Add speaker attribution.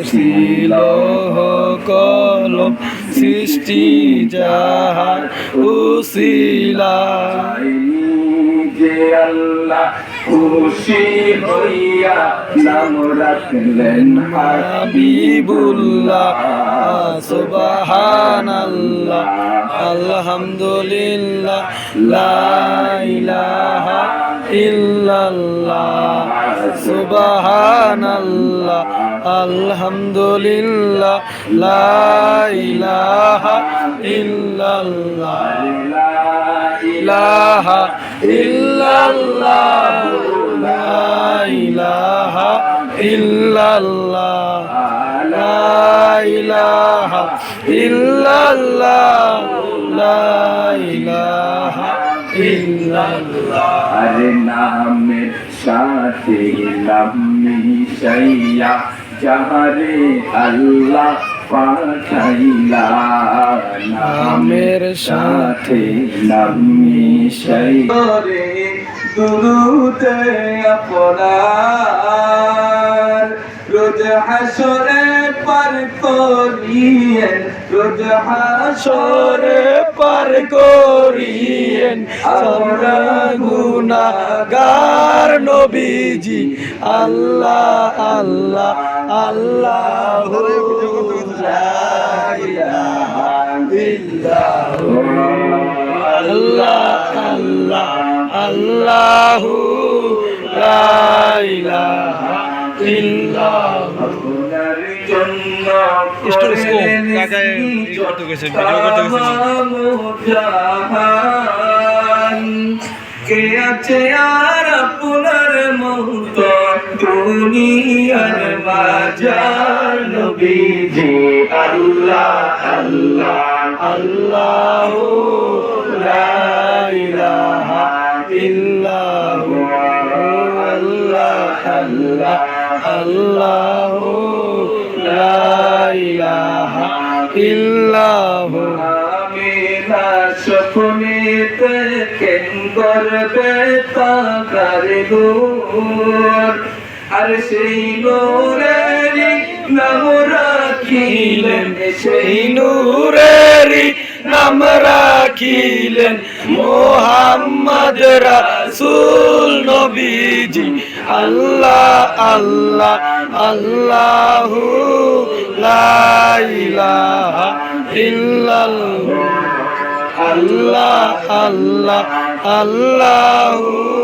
Speaker 1: ছিল কলম সৃষ্টি যাহার উসিলা যে আল্লাহ খুশি হইয়া নাম রাখলেন হাবিবুল্লাহ সুবহানাল্লাহ আলহামদুলিল্লাহ লা ইলাহা ইল্লাল্লাহ সুবহানাল্লাহ আলহামদুলিল্লাহ লা ইলাহা ইল্লাল্লাহ ইলাহা ইল্লাল্লাহ লা ইলাহা ইল্লাল্লাহ লা ইলাহা ইল্লাল্লাহ লা ইলাহা ইল্লাল্লাহ আরে নামের সাথে নাম মিশাইয়া যাহারে আল্লাহ পাঠাইলা নামের সাথে নাম মিশাইয়া রে দুরুদে আপনার রোজ হাসরে পার করিয়েন রোজ হাসরে পার করিয়েন আমরা গুনাহগার নবীজি আল্লাহ আল্লাহ আল্লাহ লা ইলাহা ইল্লাল্লাহ আল্লাহ আল্লাহ আল্লাহু লা ইলাহা ইল্লাল্লাহ আপনার জন্য কে আছে আর আপনার মতো দুনিয়ার বাজার নবীজি আল্লাহ আল্লাহ আল্লাহ লা ইলাহা ইল্লাল্লাহ আল্লাহ আল্লাহ আল্লাহ লা ইলাহা ইল্লাল্লাহ আমিনা স্বপ্নেতে কেন করবে তাকার দূর আর সেই নূরেরই নাম রাখিলেন সেই নূরেরই নাম রাখিলেন মুহাম্মদ রাসূল নবীজি আল্লাহ আল্লাহ আল্লাহু লা ইলাহা ইল্লাল্লাহ আল্লাহ আল্লাহ আল্লাহু